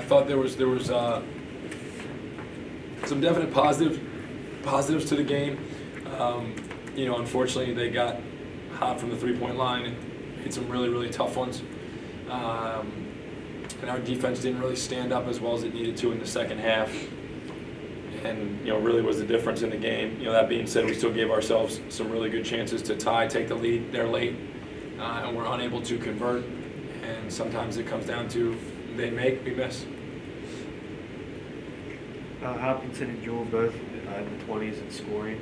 I thought there was some definite positives to the game. Unfortunately, they got hot from the three-point line and hit some really, really tough ones. And our defense didn't really stand up as well as it needed to in the second half. And really was the difference in the game. That being said, we still gave ourselves some really good chances to tie, take the lead there late, and we're unable to convert. And sometimes it comes down to they make, we miss. Hopkinson and Toole both in the 20s in scoring.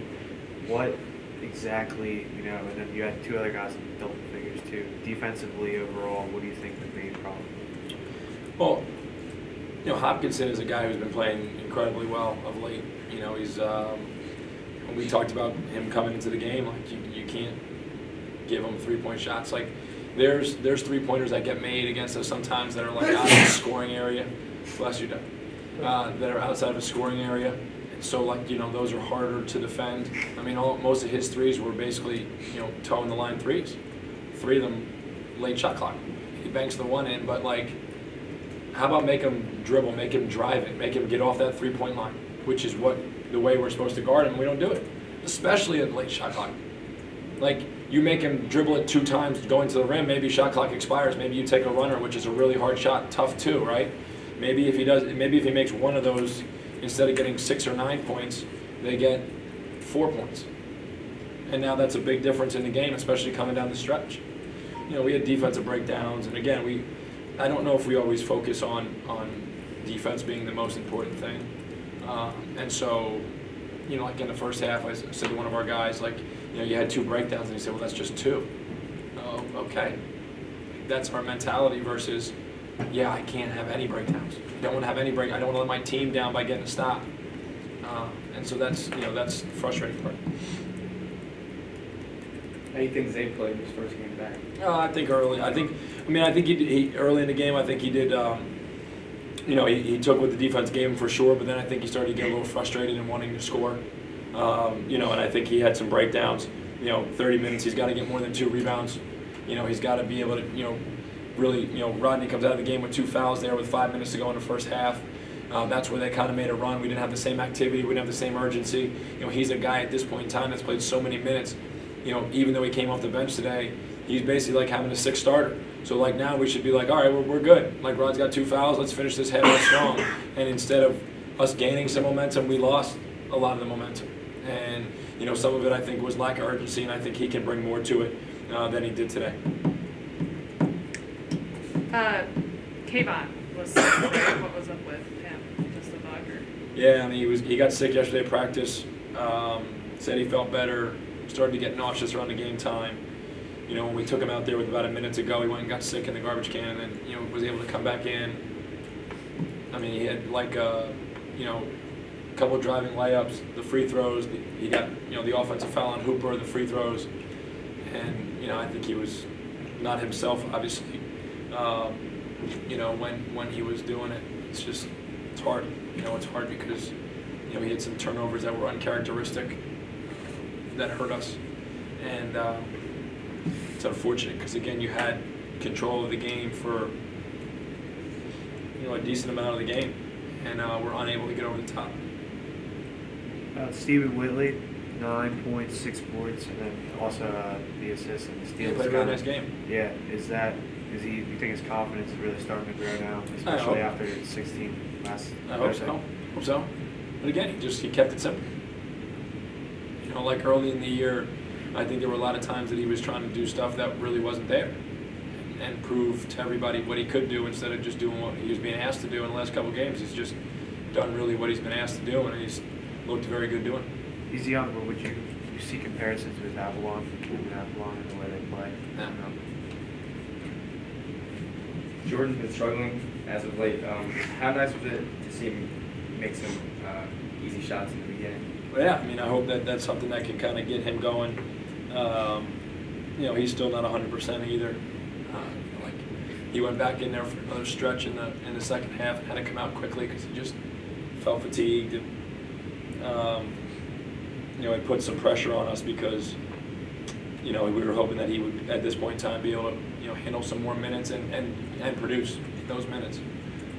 What exactly, and then you had two other guys in double figures too. Defensively, overall, what do you think the main problem? Well, Hopkinson is a guy who's been playing incredibly well of late. He's when we talked about him coming into the game, like you can't give him 3-point shots. Like there's 3-pointers that get made against us sometimes that are like out of the scoring area. Bless you, Doug. That are outside of a scoring area. And so those are harder to defend. I mean, most of his threes were basically toeing the line threes. 3 of them late shot clock. He banks the one in, but how about make him dribble, make him drive it, make him get off that 3-point line, which is the way we're supposed to guard him. We don't do it, especially at late shot clock. You make him dribble it 2 times going to the rim, maybe shot clock expires, maybe you take a runner, which is a really hard shot, tough too, right? Maybe if he makes one of those, instead of getting 6 or 9 points, they get 4 points. And now that's a big difference in the game, especially coming down the stretch. We had defensive breakdowns, and again, I don't know if we always focus on defense being the most important thing. And so, in the first half, I said to one of our guys, you had 2 breakdowns, and he said, well, that's just 2. Oh, okay. That's our mentality versus, I can't have any breakdowns. I don't want to have any break. I don't want to let my team down by getting a stop. And so that's the frustrating part. How do you think Zay played his first game back? I think early. I think he early in the game. I think he did. He took what the defense gave him for sure. But then I think he started to get a little frustrated and wanting to score. And I think he had some breakdowns. 30 minutes. He's got to get more than 2 rebounds. He's got to be able to. Really. Rodney comes out of the game with 2 fouls there with 5 minutes to go in the first half. That's where they kind of made a run. We didn't have the same activity. We didn't have the same urgency. He's a guy at this point in time that's played so many minutes. Even though he came off the bench today, he's basically like having a 6th starter. So now we should be like, all right, we're good. Rod's got 2 fouls. Let's finish this head on strong. And instead of us gaining some momentum, we lost a lot of the momentum. And some of it I think was lack of urgency, and I think he can bring more to it than he did today. Kayvon was what was up with him? Just a bug? Yeah, he got sick yesterday at practice. Said he felt better. Started to get nauseous around the game time. When we took him out there with about a minute to go, he went and got sick in the garbage can, and then was able to come back in. He had a couple of driving layups, the free throws. He got the offensive foul on Hooper, the free throws, and I think he was not himself, obviously. When he was doing it, it's hard. It's hard because he had some turnovers that were uncharacteristic that hurt us, and it's unfortunate because again you had control of the game for a decent amount of the game, and we're unable to get over the top. Stephen Whitley, 9 points, 6 boards, and then also the assist and the steals. He played a really nice game. Yeah, you think his confidence is really starting to grow now, especially after 16 last? I hope so. But again, he kept it simple. Early in the year, I think there were a lot of times that he was trying to do stuff that really wasn't there and prove to everybody what he could do instead of just doing what he was being asked to do in the last couple of games. He's just done really what he's been asked to do, and he's looked very good doing it. He's young, but would you see comparisons with Avalon and the way they play? No. Jordan's been struggling as of late. How nice was it to see him make some easy shots in the beginning? Well, yeah, I hope that's something that can kind of get him going. He's still not 100% either. He went back in there for another stretch in the second half and had to come out quickly because he just felt fatigued. And, it put some pressure on us because, we were hoping that he would, at this point in time, be able to, handle some more minutes and produce in those minutes.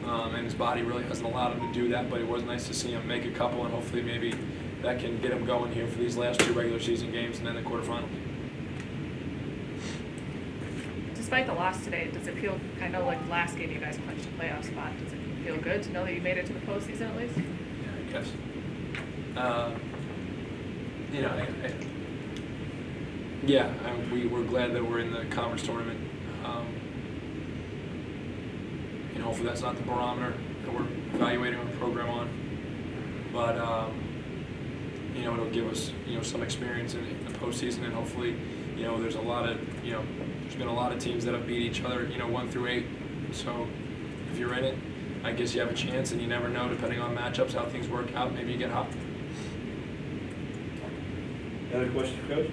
and his body really hasn't allowed him to do that, but it was nice to see him make a couple, and hopefully maybe that can get him going here for these last 2 regular season games and then the quarterfinals. Despite the loss today, does it feel, I know like last game you guys clinched a playoff spot, does it feel good to know that you made it to the postseason at least? Yeah, I guess. We're glad that we're in the conference tournament. And hopefully that's not the barometer that we're evaluating our program on. But, it'll give us, some experience in the postseason, and hopefully, there's a lot of, there's been a lot of teams that have beat each other, 1 through 8. So if you're in it, I guess you have a chance, and you never know, depending on matchups, how things work out. Maybe you get hot. Any other questions, Coach?